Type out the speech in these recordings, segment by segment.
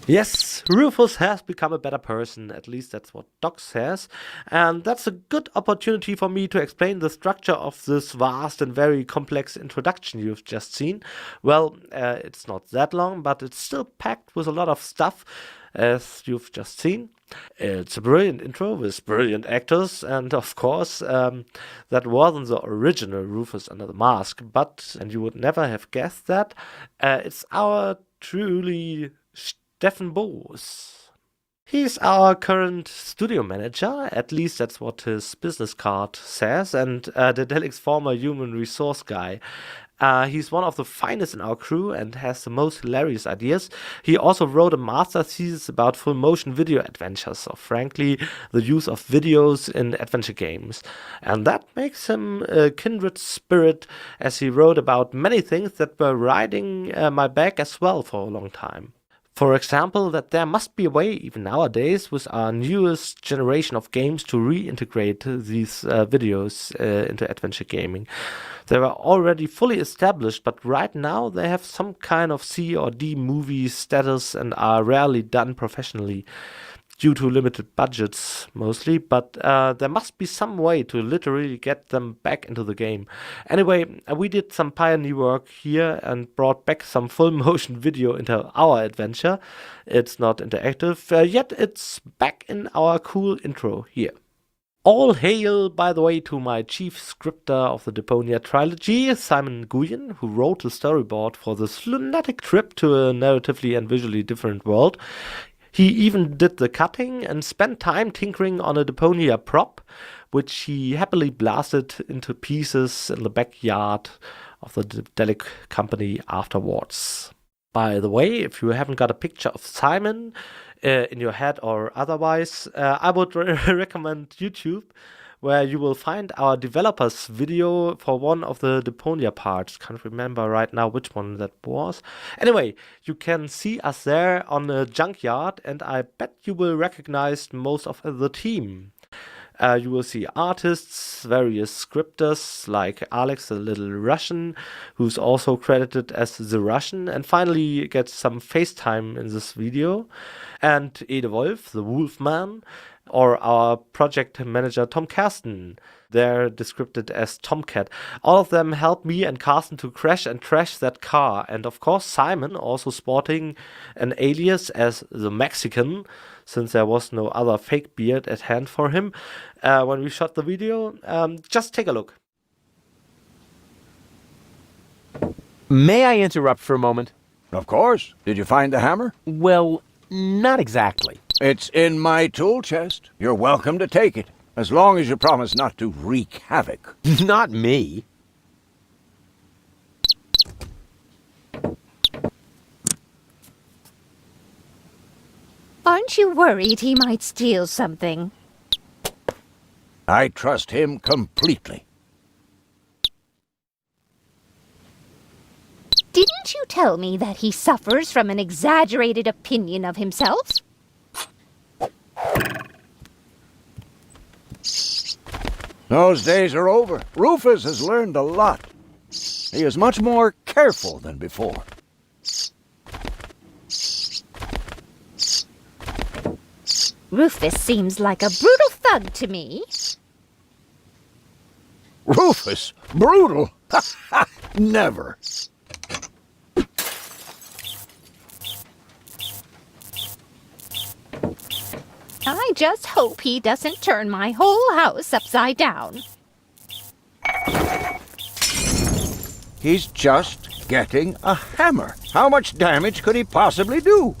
Yes, Rufus has become a better person, at least that's what Doc says, and that's a good opportunity for me to explain the structure of this vast and very complex introduction you've just seen. Well, it's not that long, but it's still packed with a lot of stuff, as you've just seen. It's a brilliant intro with brilliant actors, and of course, that wasn't the original Rufus under the mask, but, and you would never have guessed that, it's our truly Stefan Boos. He's our current studio manager, at least that's what his business card says, and Dedelic's former human resource guy. He's one of the finest in our crew and has the most hilarious ideas. He also wrote a master thesis about full motion video adventures, so frankly, the use of videos in adventure games. And that makes him a kindred spirit, as he wrote about many things that were riding my back as well for a long time. For example, that there must be a way, even nowadays, with our newest generation of games to reintegrate these videos into adventure gaming. They were already fully established, but right now they have some kind of C or D movie status and are rarely done professionally, due to limited budgets mostly, but there must be some way to literally get them back into the game. Anyway, we did some pioneer work here and brought back some full motion video into our adventure. It's not interactive, yet it's back in our cool intro here. All hail, by the way, to my chief scripter of the Deponia trilogy, Simon Nguyen, who wrote the storyboard for this lunatic trip to a narratively and visually different world. He even did the cutting and spent time tinkering on a Deponia prop, which he happily blasted into pieces in the backyard of the Delic company afterwards. By the way, if you haven't got a picture of Simon in your head or otherwise, I would recommend YouTube, where you will find our developers video for one of the Deponia parts. Can't remember right now which one that was. Anyway, you can see us there on the junkyard, and I bet you will recognize most of the team. You will see artists, various scripters like Alex the Little Russian, who's also credited as the Russian, and finally gets some FaceTime in this video, and Ede Wolf, the Wolfman, or our project manager Tom Karsten. They're described as Tomcat. All of them helped me and Carsten to crash and trash that car. And of course Simon, also sporting an alias as the Mexican, since there was no other fake beard at hand for him when we shot the video. Just take a look. May I interrupt for a moment? Of course. Did you find the hammer? Well, not exactly. It's in my tool chest. You're welcome to take it, as long as you promise not to wreak havoc. Not me. Aren't you worried he might steal something? I trust him completely. Didn't you tell me that he suffers from an exaggerated opinion of himself? Those days are over. Rufus has learned a lot. He is much more careful than before. Rufus seems like a brutal thug to me. Rufus? Brutal? Never. I just hope he doesn't turn my whole house upside down. He's just getting a hammer. How much damage could he possibly do?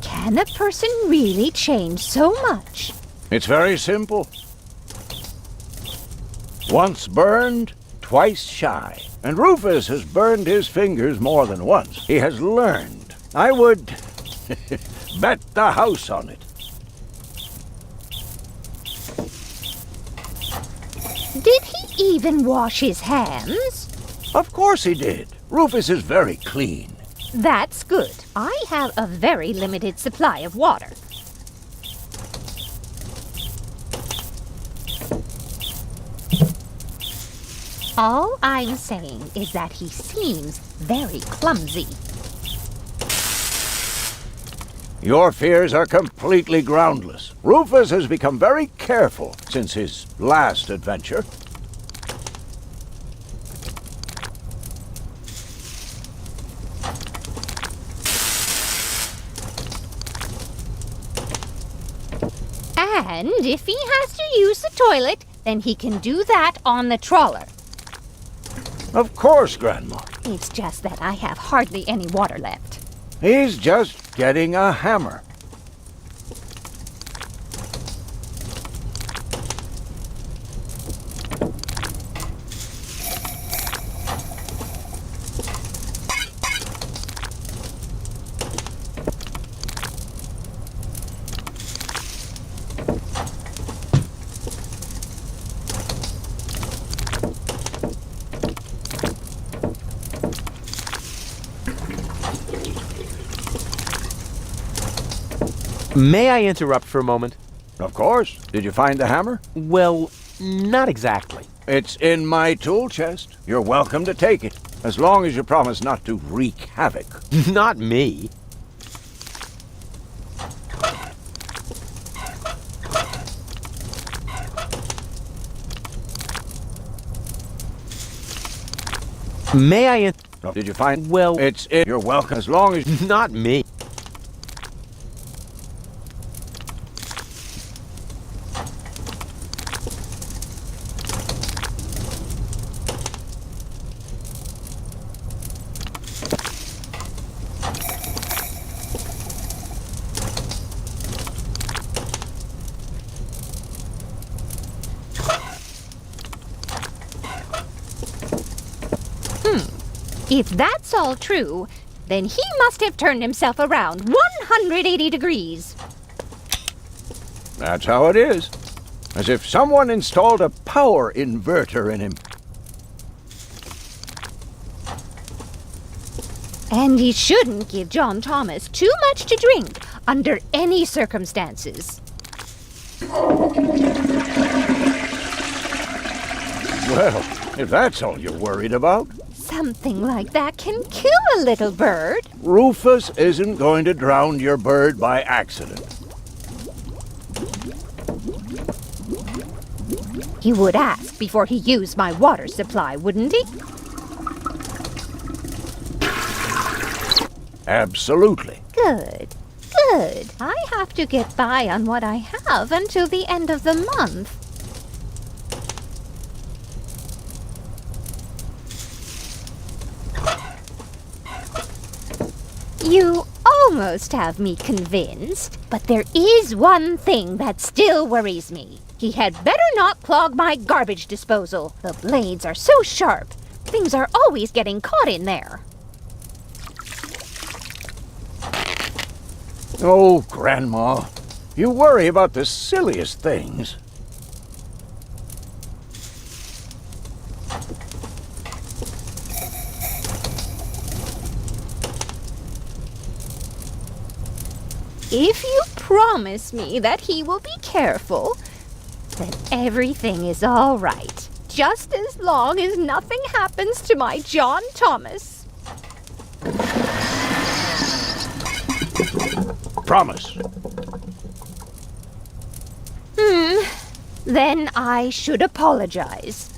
Can a person really change so much? It's very simple. Once burned, twice shy. And Rufus has burned his fingers more than once. He has learned. I would bet the house on it. Did he even wash his hands? Of course he did. Rufus is very clean. That's good. I have a very limited supply of water. All I'm saying is that he seems very clumsy. Your fears are completely groundless. Rufus has become very careful since his last adventure. And if he has to use the toilet, then he can do that on the trawler. Of course, Grandma. It's just that I have hardly any water left. He's just getting a hammer. May I interrupt for a moment? Of course. Did you find the hammer? Well, not exactly. It's in my tool chest. You're welcome to take it, as long as you promise not to wreak havoc. Not me. May I Did you find? Well, It's in. You're welcome, as long as. not me. If that's all true, then he must have turned himself around 180 degrees. That's how it is. As if someone installed a power inverter in him. And he shouldn't give John Thomas too much to drink under any circumstances. Well, if that's all you're worried about. Something like that can kill a little bird. Rufus isn't going to drown your bird by accident. He would ask before he used my water supply, wouldn't he? Absolutely. Good. Good. I have to get by on what I have until the end of the month. You almost have me convinced, but there is one thing that still worries me. He had better not clog my garbage disposal. The blades are so sharp. Things are always getting caught in there. Oh, Grandma, you worry about the silliest things. If you promise me that he will be careful, then everything is all right. Just as long as nothing happens to my John Thomas. Promise. Then I should apologize.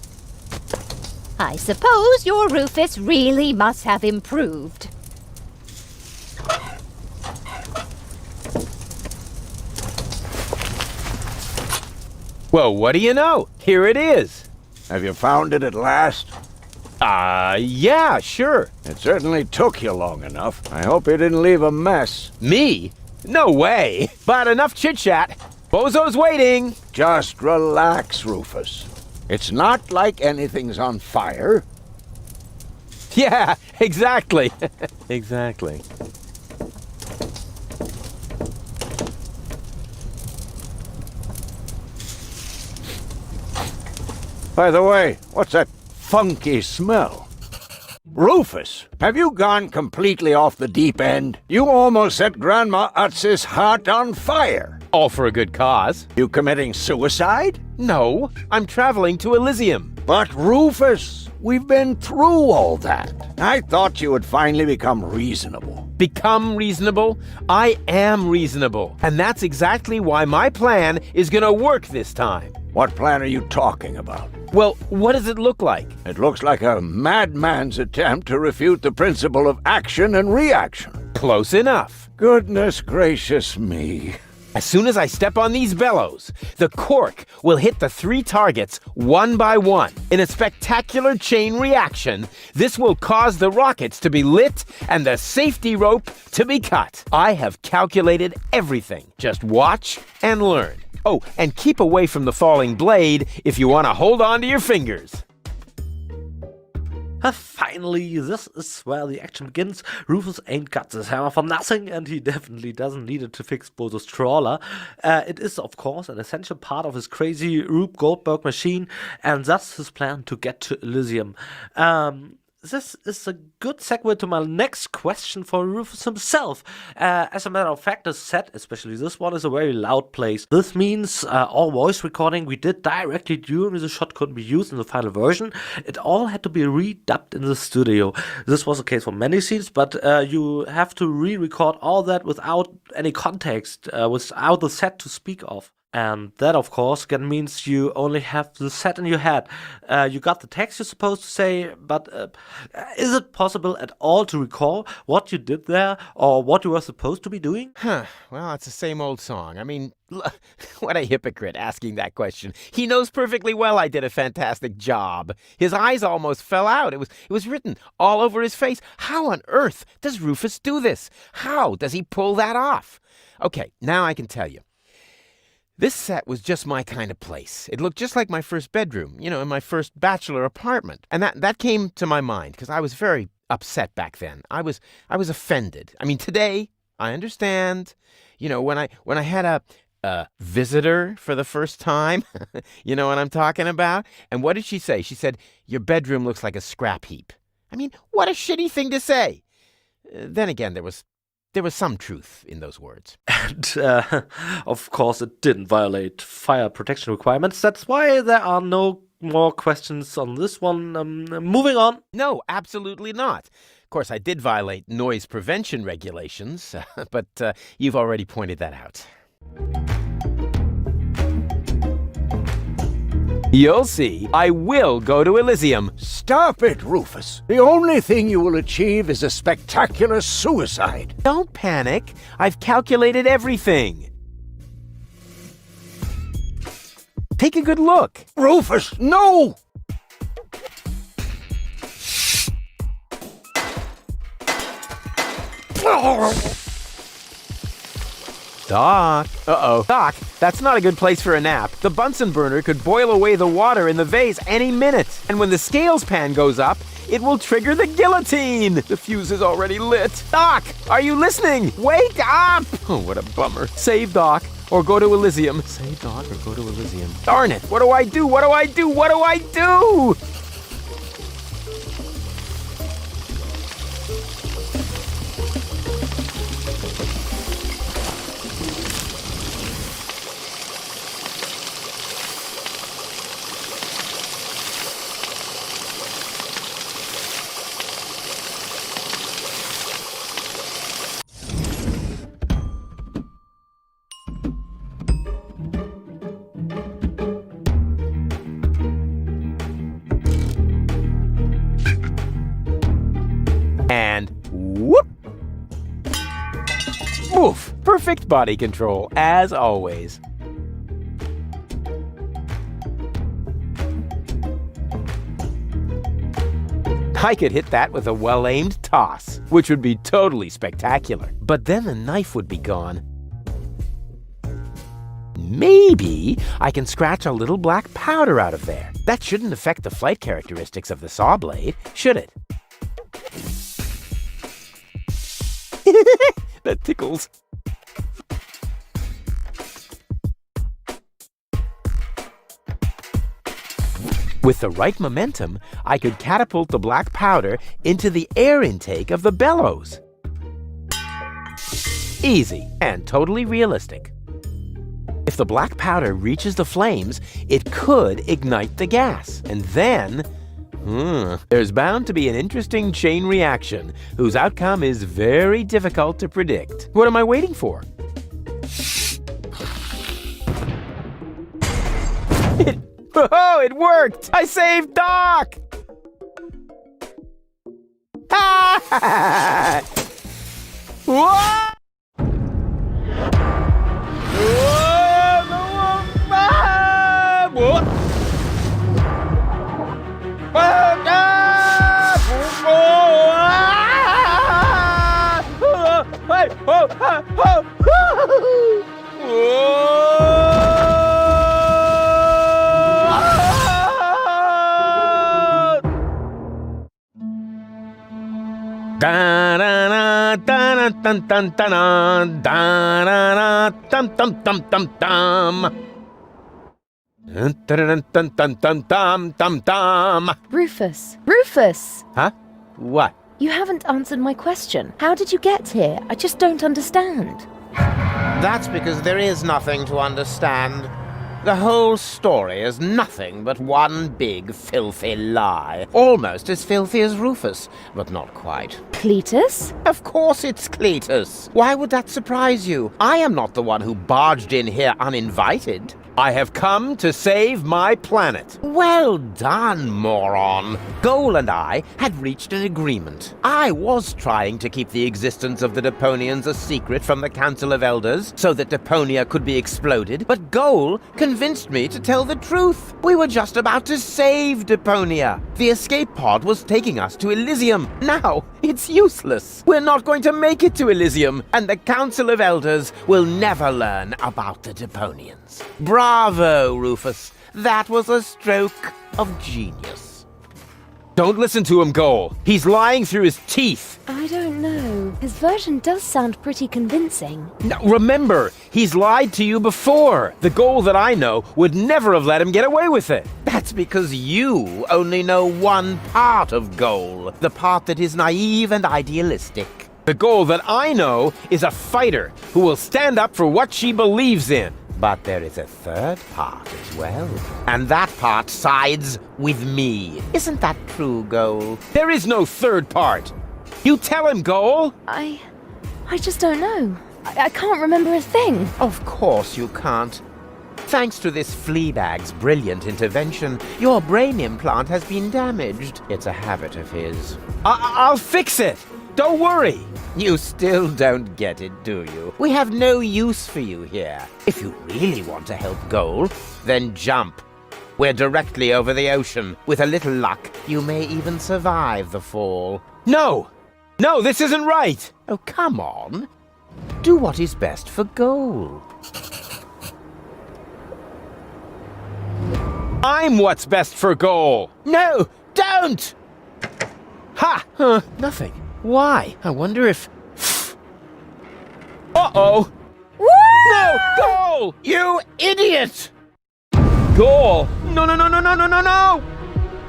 I suppose your Rufus really must have improved. Well, what do you know? Here it is. Have you found it at last? Yeah, sure. It certainly took you long enough. I hope you didn't leave a mess. Me? No way. But enough chit-chat. Bozo's waiting. Just relax, Rufus. It's not like anything's on fire. Yeah, exactly. Exactly. By the way, what's that funky smell? Rufus, have you gone completely off the deep end? You almost set Grandma Utz's heart on fire. All for a good cause. You committing suicide? No, I'm traveling to Elysium. But Rufus, we've been through all that. I thought you would finally become reasonable. Become reasonable? I am reasonable. And that's exactly why my plan is gonna work this time. What plan are you talking about? Well, what does it look like? It looks like a madman's attempt to refute the principle of action and reaction. Close enough. Goodness gracious me. As soon as I step on these bellows, the cork will hit the 3 targets one by one. In a spectacular chain reaction, this will cause the rockets to be lit and the safety rope to be cut. I have calculated everything. Just watch and learn. Oh, and keep away from the falling blade if you want to hold on to your fingers. Finally, this is where the action begins. Rufus ain't got this hammer for nothing, and he definitely doesn't need it to fix Bozo's trawler. It is, of course, an essential part of his crazy Rube Goldberg machine, and that's his plan to get to Elysium. This is a good segue to my next question for Rufus himself. As a matter of fact, the set, especially this one, is a very loud place. This means all voice recording we did directly during the shot couldn't be used in the final version. It all had to be redubbed in the studio. This was the case for many scenes, but you have to re-record all that without any context, without the set to speak of. And that, of course, again means you only have the set in your head. You got the text you're supposed to say, but is it possible at all to recall what you did there or what you were supposed to be doing? Well, it's the same old song. I mean, what a hypocrite asking that question. He knows perfectly well I did a fantastic job. His eyes almost fell out. It was written all over his face. How on earth does Rufus do this? How does he pull that off? Okay, now I can tell you. This set was just my kind of place. It looked just like my first bedroom, in my first bachelor apartment. And that came to my mind because I was very upset back then. I was offended. I mean, today, I understand. When I had a visitor for the first time, you know what I'm talking about? And what did she say? She said, "Your bedroom looks like a scrap heap." I mean, what a shitty thing to say. Then again, there was some truth in those words. And, of course, it didn't violate fire protection requirements. That's why there are no more questions on this one. Moving on. No, absolutely not. Of course, I did violate noise prevention regulations, but you've already pointed that out. You'll see. I will go to Elysium. Stop it, Rufus. The only thing you will achieve is a spectacular suicide. Don't panic. I've calculated everything. Take a good look. Rufus, no! Doc. Uh-oh. Doc, that's not a good place for a nap. The Bunsen burner could boil away the water in the vase any minute. And when the scales pan goes up, it will trigger the guillotine. The fuse is already lit. Doc, are you listening? Wake up! Oh, what a bummer. Save Doc or go to Elysium. Save Doc or go to Elysium. Darn it. What do I do? What do I do? What do I do? And whoop! Woof! Perfect body control, as always. I could hit that with a well-aimed toss, which would be totally spectacular. But then the knife would be gone. Maybe I can scratch a little black powder out of there. That shouldn't affect the flight characteristics of the saw blade, should it? That tickles. With the right momentum, I could catapult the black powder into the air intake of the bellows. Easy and totally realistic. If the black powder reaches the flames, it could ignite the gas, and then There's bound to be an interesting chain reaction whose outcome is very difficult to predict. What am I waiting for? It worked! I saved Doc! Whoa! Rufus! Rufus! Huh? What? You haven't answered my question. How did you get here? I just don't understand. That's because there is nothing to understand. The whole story is nothing but one big filthy lie. Almost as filthy as Rufus, but not quite. Cletus? Of course it's Cletus. Why would that surprise you? I am not the one who barged in here uninvited. I have come to save my planet. Well done, moron. Goal and I had reached an agreement. I was trying to keep the existence of the Deponians a secret from the Council of Elders so that Deponia could be exploded, but Goal convinced me to tell the truth. We were just about to save Deponia. The escape pod was taking us to Elysium. Now, it's useless. We're not going to make it to Elysium, and the Council of Elders will never learn about the Deponians. Bravo, Rufus. That was a stroke of genius. Don't listen to him, Goal. He's lying through his teeth. I don't know. His version does sound pretty convincing. Now, remember, he's lied to you before. The Goal that I know would never have let him get away with it. That's because you only know one part of Goal, the part that is naive and idealistic. The Goal that I know is a fighter who will stand up for what she believes in. But there is a third part as well. And that part sides with me. Isn't that true, Goal? There is no third part. You tell him, Goal. I just don't know. I can't remember a thing. Of course you can't. Thanks to this Fleabag's brilliant intervention, your brain implant has been damaged. It's a habit of his. I'll fix it. Don't worry. You still don't get it, do you? We have no use for you here. If you really want to help Goal, then jump. We're directly over the ocean. With a little luck, you may even survive the fall. No! No, this isn't right! Oh, come on. Do what is best for Goal. I'm what's best for Goal. No, don't! Ha! Nothing. Why? I wonder if... Uh-oh! Woo! No! Goal! You idiot! Goal! No, no, no, no, no, no, no, no!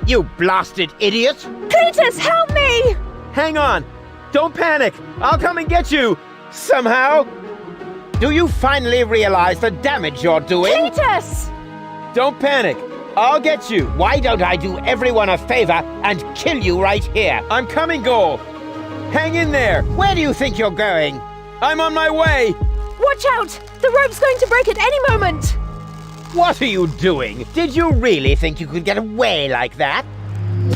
You blasted idiot! Cletus, help me! Hang on! Don't panic! I'll come and get you! Somehow! Do you finally realize the damage you're doing? Cletus! Don't panic! I'll get you! Why don't I do everyone a favor and kill you right here? I'm coming, Goal! Hang in there! Where do you think you're going? I'm on my way! Watch out! The rope's going to break at any moment! What are you doing? Did you really think you could get away like that?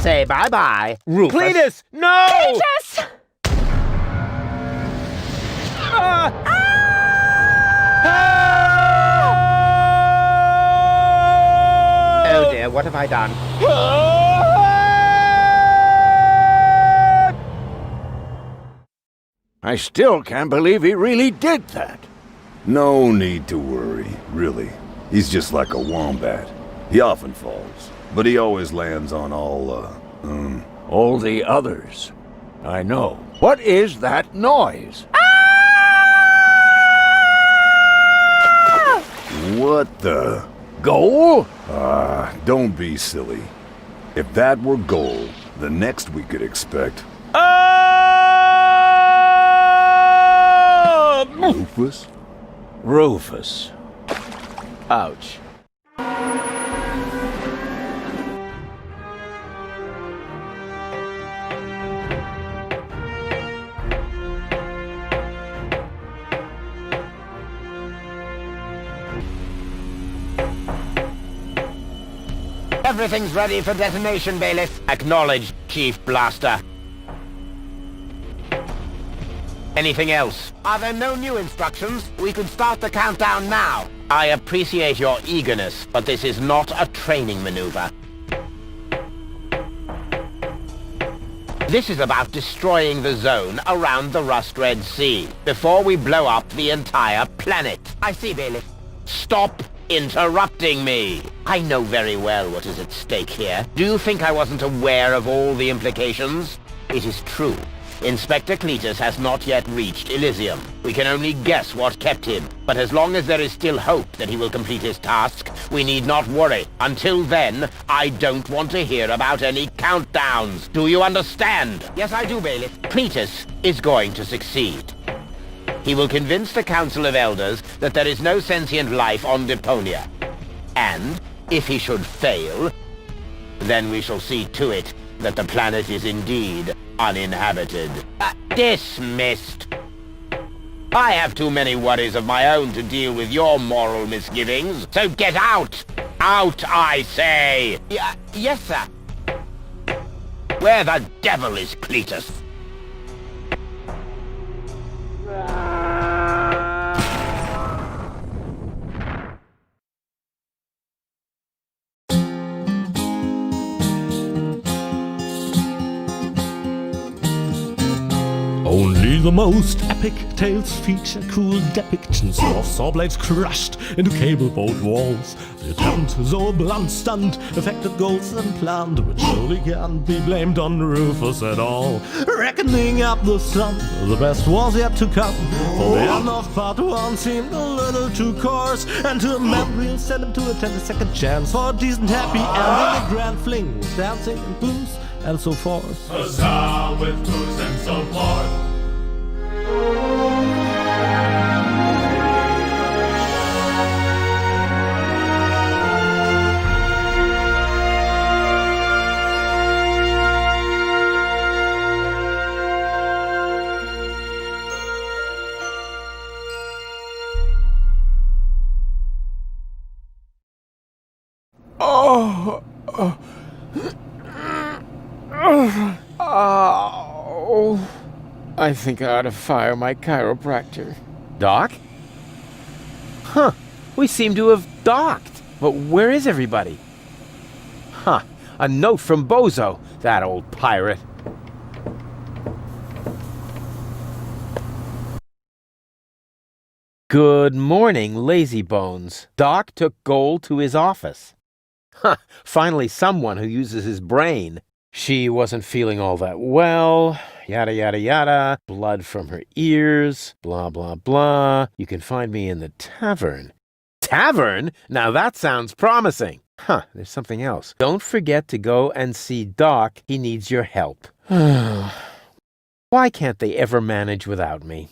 Say bye-bye, Rufus. Cletus! No! Cletus! Ah! Oh dear, what have I done? I still can't believe he really did that. No need to worry, really. He's just like a wombat. He often falls, but he always lands on All the others. I know. What is that noise? What the? Goal? Don't be silly. If that were Goal, the next we could expect... Rufus? Rufus. Ouch. Everything's ready for detonation, Bailiff. Acknowledged, Chief Blaster. Anything else? Are there no new instructions? We could start the countdown now. I appreciate your eagerness, but this is not a training maneuver. This is about destroying the zone around the Rust Red Sea before we blow up the entire planet. I see, Bailiff. Stop interrupting me. I know very well what is at stake here. Do you think I wasn't aware of all the implications? It is true. Inspector Cletus has not yet reached Elysium. We can only guess what kept him. But as long as there is still hope that he will complete his task, we need not worry. Until then, I don't want to hear about any countdowns. Do you understand? Yes, I do, Bailiff. Cletus is going to succeed. He will convince the Council of Elders that there is no sentient life on Deponia. And, if he should fail, then we shall see to it that the planet is indeed uninhabited. Dismissed. I have too many worries of my own to deal with your moral misgivings, so get out! Out, I say! Yes, sir. Where the devil is Cletus? Only the most epic tales feature cruel depictions of saw blades crushed into cable boat walls. The attempt, though a blunt stunt, affected goals and planned, which surely can't be blamed on Rufus at all. Reckoning up the sun, the best was yet to come. For the end of part 1 seemed a little too coarse, and to amend we'll send him to attend a second chance for a decent happy ending. A grand fling with dancing and booze and so forth. Huzzah with booze and so forth. Oh, I think I ought to fire my chiropractor. Doc? Huh, we seem to have docked. But where is everybody? Huh, a note from Bozo, that old pirate. Good morning, lazy bones. Doc took Gold to his office. Huh, finally someone who uses his brain. She wasn't feeling all that well, yada yada yada, blood from her ears, blah blah blah. You can find me in the tavern. Tavern? Now that sounds promising. Huh, there's something else. Don't forget to go and see Doc. He needs your help. Why can't they ever manage without me?